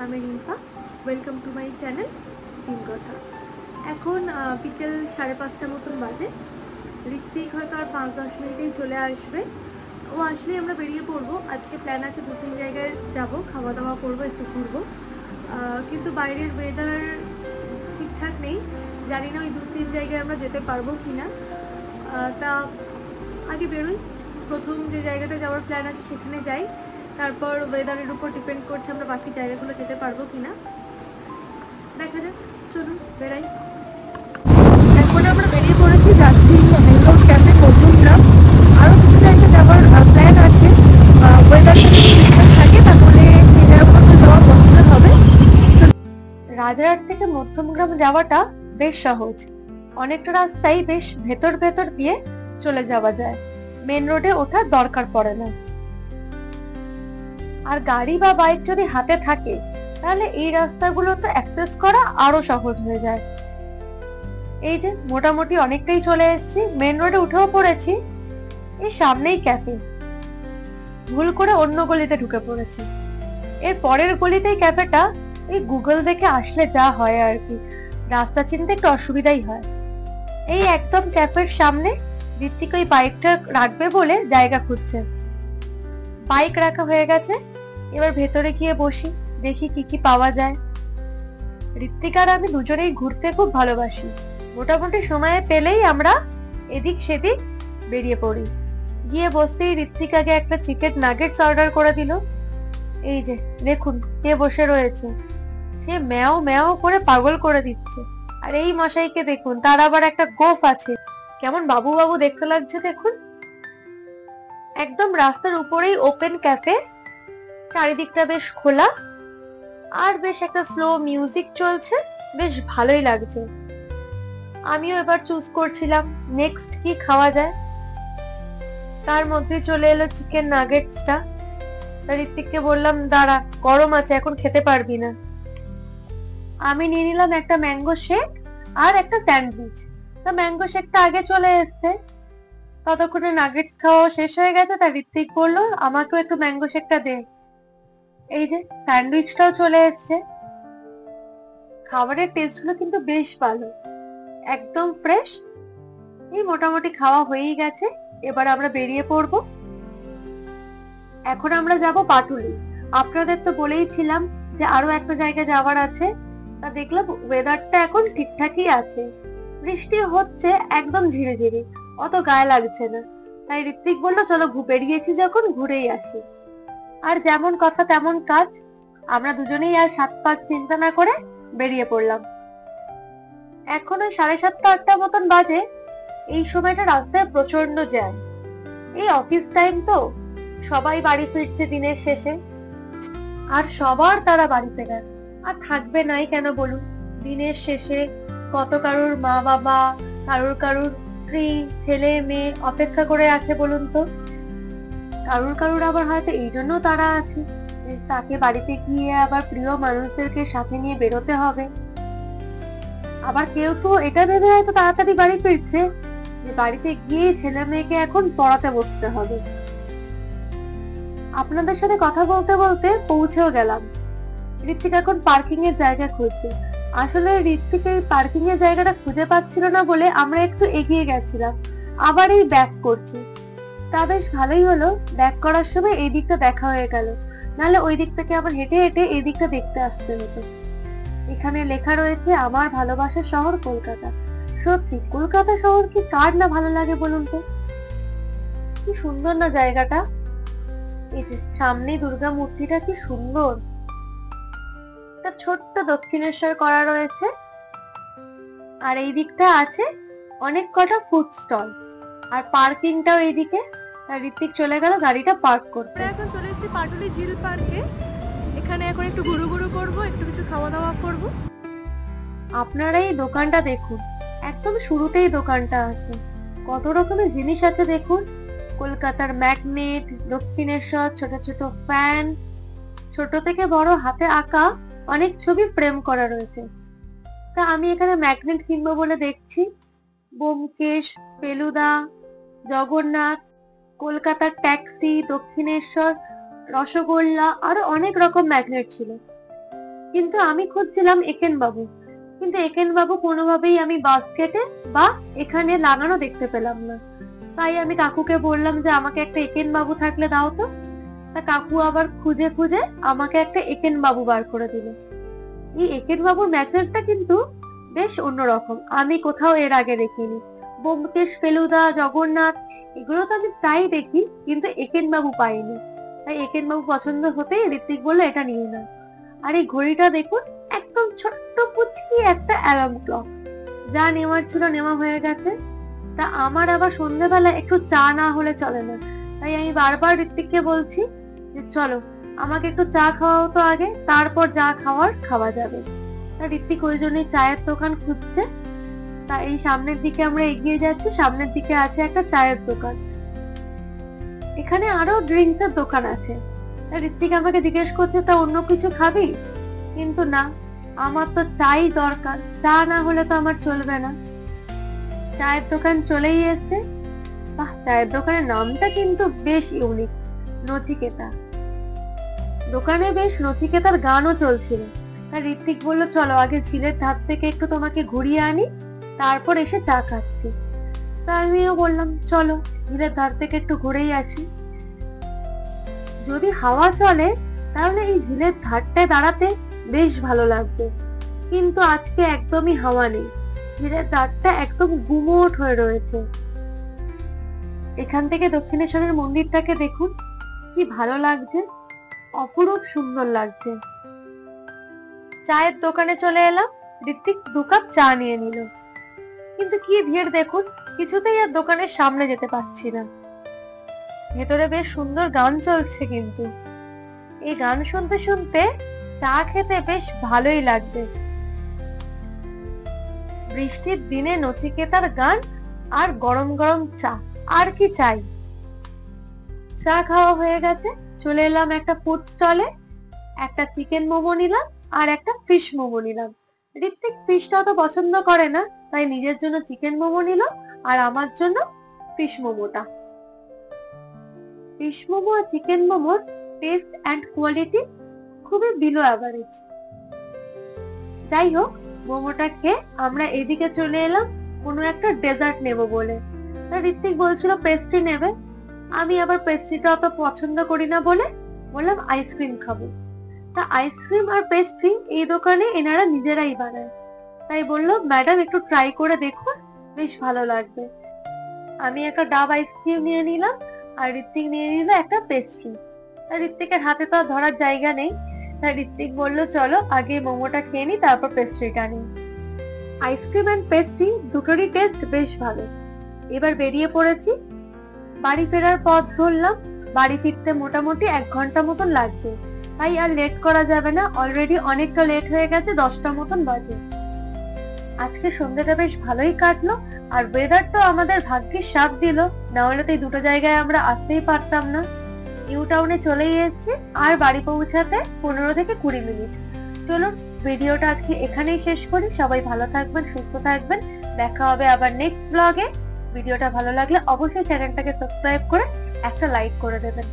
আমি Rimpa. Welcome to my channel তিন কথা। এখন বিকেল 5:30 মতন বাজে। ঋত্বিক হয়তো আর 5-10 মিনিটেই চলে আসবে। ও আসলেই আমরা বেরিয়ে পড়বো। আজকে প্ল্যান আছে 2-3 জায়গায় যাব, খাওয়া দাওয়া করবো, একটু ঘুরবো। কিন্তু বাইরের ওয়েদার ঠিকঠাক নেই, জানি না ওই 2-3 জায়গায় আমরা যেতে পারবো কি না। তা আগে বেরোই, প্রথম যে জায়গাটা যাওয়ার প্ল্যান আছে সেখানে যাই, তারপর ওয়েদারের উপর ডিপেন্ড করছে আমরা বাকি জায়গাগুলো যেতে পারবো কিনা, দেখা যাক। চলুন বেরাই। এখন আমরা বেরিয়ে পড়েছি, যাচ্ছি হ্যাংআউট ক্যাফে মধ্যমগ্রাম। আরও কিছু জায়গায় যাওয়ার প্ল্যান আছে, ওয়েদার যদি ঠিকঠাক থাকে তাহলে সেই জায়গাগুলোতে যাওয়া পসিবল হবে। রাজারহাট থেকে মধ্যমগ্রাম যাওয়াটা বেশ সহজ, অনেকটা রাস্তাই বেশ ভেতর ভেতর দিয়ে চলে যাওয়া যায়, মেন রোডে ওঠার দরকার পড়ে না। আর গাড়ি বা বাইক যদি হাতে থাকে তাহলে এই রাস্তাগুলো তো অ্যাক্সেস করা আরো সহজ হয়ে যায়। এই যে মোটামুটি অনেকটাই চলে এসেছি, মেন রোডে উঠেও পড়েছি। এই সামনেই ক্যাফে, ভুল করে অন্য গলিতে ঢুকে পড়েছি। এর পরের গলিতেই ক্যাফেটা। এই গুগল দেখে আসলে যা হয় আর কি, রাস্তা চিনতে একটু অসুবিধাই হয়। এই একদম ক্যাফের সামনে ঋত্বিক ওই বাইকটা রাখবে বলে জায়গা খুঁজছে। বাইক রাখা হয়ে গেছে, এবার ভেতরে গিয়ে বসি, দেখি কি কি পাওয়া যায়। ঋত্বিক আর আমি দুজনেই ঘুরতে খুব ভালোবাসি, মোটামুটি সময় পেলেই আমরা এদিক সেদিক বেরিয়ে পড়ি। গিয়ে বসতেই ঋত্বিক আগে একটা চিকেন নাগেটস অর্ডার করে দিল। এই যে দেখুন কে বসে রয়েছে, সে ম্যাও ম্যাও করে পাগল করে দিচ্ছে। আর এই মশাইকে দেখুন, তার আবার একটা গোফ আছে, কেমন বাবু বাবু দেখতে লাগছে দেখুন। একদম রাস্তার উপরেই ওপেন ক্যাফে, চারিদিকটা বেশ খোলা, আর বেশ একটা স্লো মিউজিক চলছে, বেশ ভালোই লাগছে। আমিও এবার চুজ করছিলাম নেক্সট কি খাওয়া যায়, তার মধ্যে চলে এলো চিকেন নাগেটসটা। ঋত্বিককে বললাম দাঁড়া, গরম আছে, এখন খেতে পারবি না। আমি নিয়ে নিলাম একটা ম্যাঙ্গো শেক আর একটা স্যান্ডউইচ। তা ম্যাঙ্গো শেকটা আগে চলে এসছে, ততক্ষণে নাগেটস খাওয়া শেষ হয়ে গেছে। তার ঋত্বিক বললো আমাকেও একটু ম্যাঙ্গো শেকটা দে। এই যে স্যান্ডউইচটাও চলে এসছে। খাবারের টেস্ট গুলো কিন্তু বেশ ভালো, একদম ফ্রেশ। এই মোটামুটি খাওয়া হয়েই গেছে, এবার আমরা বেরিয়ে পড়বো। এখন আমরা যাব পাটুলি। আপনাদের তো বলেইছিলাম যে আরো একটা জায়গায় যাওয়ার আছে। তা দেখলাম ওয়েদারটা এখন ঠিকঠাকই আছে, বৃষ্টি হচ্ছে একদম ঝিরে ঝিরে, অত গায়ে লাগছে না। তাই ঋত্বিক বললো চলো বেরিয়েছি যখন ঘুরেই আসি। আর যেমন কথা তেমন কাজ, আমরা দুজনেই আর 7-5 চিন্তা না করে বেরিয়ে পড়লাম। এখন ওই 7:30-8টা মতন বাজে। এই সময়টা রাস্তায় প্রচন্ড জ্যাম। এই অফিস টাইম তো, সবাই বাড়ি ফিরছে দিনের শেষে, আর সবার তারা বাড়ি ফেরার। আর থাকবে নাই কেন বলুন, দিনের শেষে কত কারুর মা বাবা, কারুর কারুর স্ত্রী ছেলে মেয়ে অপেক্ষা করে আছে বলুন তো। কারুর কারুর আবার হয়তো এই জন্য তারা আছে যে তাকে বাড়িতে গিয়ে আবার প্রিয় মানুষদেরকে সাথে নিয়ে বেরোতে হবে। আবার কেউ কেউ এটা ভেবে হয়তো তাড়াতাড়ি বাড়ি ফিরছে যে বাড়িতে গিয়ে ছেলে মেয়েকে এখন পড়াতে বসতে হবে। আপনাদের সাথে কথা বলতে বলতে পৌঁছেও গেলাম। ঋত্বিক এখন পার্কিং এর জায়গা খুঁজছে। আসলে ঋত্বিক এই পার্কিং এর জায়গাটা খুঁজে পাচ্ছিল না বলে আমরা একটু এগিয়ে গেছিলাম, আবার এই ব্যাক করছি। তা বেশ ভালোই হলো, ব্যাক করার সময় এই দিকটা দেখা হয়ে গেল, নাহলে ওই দিক থেকে আবার হেঁটে হেঁটে এই দিকটা দেখতে আসতে হতো। এখানে লেখা রয়েছে আমার ভালোবাসার শহর কলকাতা। সত্যি কলকাতা শহর কি কার না ভালো লাগে বলুন তো, কি সুন্দর না জায়গাটা। এই যে সামনে দুর্গা মূর্তিটা কি সুন্দর, একটা ছোট্ট দক্ষিণেশ্বর করা রয়েছে। আর এই দিকটা আছে অনেক কটা ফুড স্টল, আর পার্কিংটাও এইদিকে। ঋত্বিক চলে গেল গাড়িটা পার্ক করতে। এখন চলে এসেছি পাটুলি ঝিল পার্কে। এখানে এখন একটু ঘুরু ঘুরু করবো, একটু কিছু খাওয়া দাওয়া করবো। আপনারা এই দোকানটা দেখুন, একদম শুরুতেই দোকানটা আছে, কত রকমের জিনিস আছে দেখুন। কলকাতার ম্যাগনেট, দক্ষিণেশ্বর, ছোট ছোট ফ্যান, ছোট থেকে বড় হাতে আঁকা অনেক ছবি ফ্রেম করা রয়েছে। তা আমি এখানে ম্যাগনেট কিনবো বলে দেখছি, ব্যোমকেশ, ফেলুদা, জগন্নাথ, কলকাতার ট্যাক্সি, দক্ষিণেশ্বর, রসগোল্লা, আরো অনেক রকম ম্যাগনেট ছিল। কিন্তু আমি খুঁজছিলাম একেন বাবু, কিন্তু একেন বাবু কোনোভাবেই আমি বাস্কেটে বা এখানে লাগানো দেখতে পেলাম না। তাই আমি কাকুকে বললাম যে আমাকে একটা একেন বাবু থাকলে দাও তো। তা কাকু আবার খুঁজে খুঁজে আমাকে একটা একেন বাবু বার করে দিল। এই একেন বাবুর ম্যাগনেটটা কিন্তু বেশ অন্যরকম, আমি কোথাও এর আগে দেখিনি। ব্যোমকেশ, ফেলুদা, জগন্নাথ এগুলো তো আমি প্রায় দেখি, কিন্তু একেন বাবু পাইনি। তাই একেন বাবু পছন্দ হতেই ঋত্বিক বললো এটা নিয়ে নাও। আর এই ঘড়িটা দেখুন, একদম ছোট্ট পুচকি একটা অ্যালার্ম ক্লক। যা নেওয়ার ছিল নেওয়া হয়ে গেছে। তা আমার আবার সন্ধ্যেবেলা একটু চা না হলে চলে না। তাই আমি বারবার ঋত্বিককে বলছি যে চলো আমাকে একটু চা খাওয়াও তো আগে, তারপর যা খাওয়ার খাওয়া যাবে। তা ঋত্বিক ওই জন্যই চায়ের দোকান খুঁজছে। তা এই সামনের দিকে আমরা এগিয়ে যাচ্ছি, সামনের দিকে আছে একটা চায়ের দোকান। এখানে আরো ড্রিঙ্কস এর দোকান আছে। তা ঋত্বিক আমাকে জিজ্ঞেস করছে তা অন্য কিছু খাবি, কিন্তু না, আমার তো চাই দরকার, চা না হলে তো আমার চলবে না। চায়ের দোকান চলেই এসেছে। বাহ, চায়ের দোকানের নামটা কিন্তু বেশ ইউনিক, নচিকেতা। দোকানে বেশ নচিকেতার গানও চলছিল। তাই ঋত্বিক বললো চলো আগে ঝিলের ধার থেকে একটু তোমাকে ঘুরিয়ে আনি, তারপর এসে চা খাচ্ছি। তা আমিও বললাম চলো ঝিলের ধার থেকে একটু ঘুরেই আসি। যদি হাওয়া চলে তাহলে এই ঝিলের ধারটায় দাঁড়াতে বেশ ভালো লাগবে, কিন্তু আজকে একদমই হাওয়া নেই। ঝিলের ধারটা একদম গুমোট হয়ে রয়েছে। এখান থেকে দক্ষিণেশ্বরের মন্দিরটাকে দেখুন, কি ভালো লাগছে, অপরূপ সুন্দর লাগছে। চায়ের দোকানে চলে এলাম, ঋত্বিক 2 কাপ চা নিয়ে নিল। কিন্তু কি ভিড় দেখুন, কিছুতেই আর দোকানের সামনে যেতে পারছি না। ভেতরে বেশ সুন্দর গান চলছে, কিন্তু এই গান শুনতে শুনতে চা খেতে বেশ ভালোই লাগবে। বৃষ্টির দিনে নচিকেতার গান আর গরম গরম চা, আর কি চাই। চা খাওয়া হয়ে গেছে, চলে এলাম একটা ফুড স্টলে। একটা চিকেন মোমো নিলাম আর একটা ফিশ মোমো নিলাম। ঋত্বিক ফিশটা অত পছন্দ করে না, তাই নিজের জন্য চিকেন মোমো নিল আর আমার জন্য ফিশ মোমোটা। ফিশ মোমো আর চিকেন মোমোর টেস্ট এন্ড কোয়ালিটি খুবই বিলো অ্যাভারেজ। যাই হোক, মোমোটা খেয়ে আমরা এদিকে চলে এলাম কোনো একটা ডেজার্ট নেব বলে। তা ঋত্বিক বলছিল পেস্ট্রি নেবে, আমি আবার পেস্ট্রিটা অত পছন্দ করি না বলে বললাম আইসক্রিম খাবো। তা আইসক্রিম আর পেস্ট্রি এই দোকানে এনারা নিজেরাই বানায়। তাই বললো ম্যাডাম একটু ট্রাই করে দেখুন, বেশ ভালো লাগবে। আমি একটা ডাব আইসক্রিম নিয়ে নিলাম আর ঋত্বিক নিয়ে নিল একটা পেস্ট্রি। তা ঋত্বিকের হাতে তো আর ধরার জায়গা নেই, তাই ঋত্বিক বললো চলো আগে মোমোটা খেয়ে নি, তারপর পেস্ট্রিটা নিই। আইসক্রিম এন্ড পেস্ট্রি দুটোরই টেস্ট বেশ ভালো। এবার বেরিয়ে পড়েছি, বাড়ি ফেরার পথ ধরলাম। বাড়ি ফিরতে মোটামুটি 1 ঘন্টা মতন লাগবে, তাই আর লেট করা যাবে না, অলরেডি অনেকটা লেট হয়ে গেছে, 10টা মতন বাজে। আজকে সন্ধ্যাটা বেশ ভালোই কাটলো, আর ওয়েদারটা আমাদের ভাগ্যের সাথ দিল, না হলে তো এই দুটো জায়গায় আমরা আসতেই পারতাম না। নিউ টাউনে চলেই এসেছি, আর বাড়ি পৌঁছাতে 15 থেকে 20 মিনিট। চলুন ভিডিওটা আজকে এখানেই শেষ করি। সবাই ভালো থাকবেন, সুস্থ থাকবেন, দেখা হবে আবার নেক্সট ব্লগে। ভিডিওটা ভালো লাগলে অবশ্যই চ্যানেলটাকে সাবস্ক্রাইব করে একটা লাইক করে দেবেন।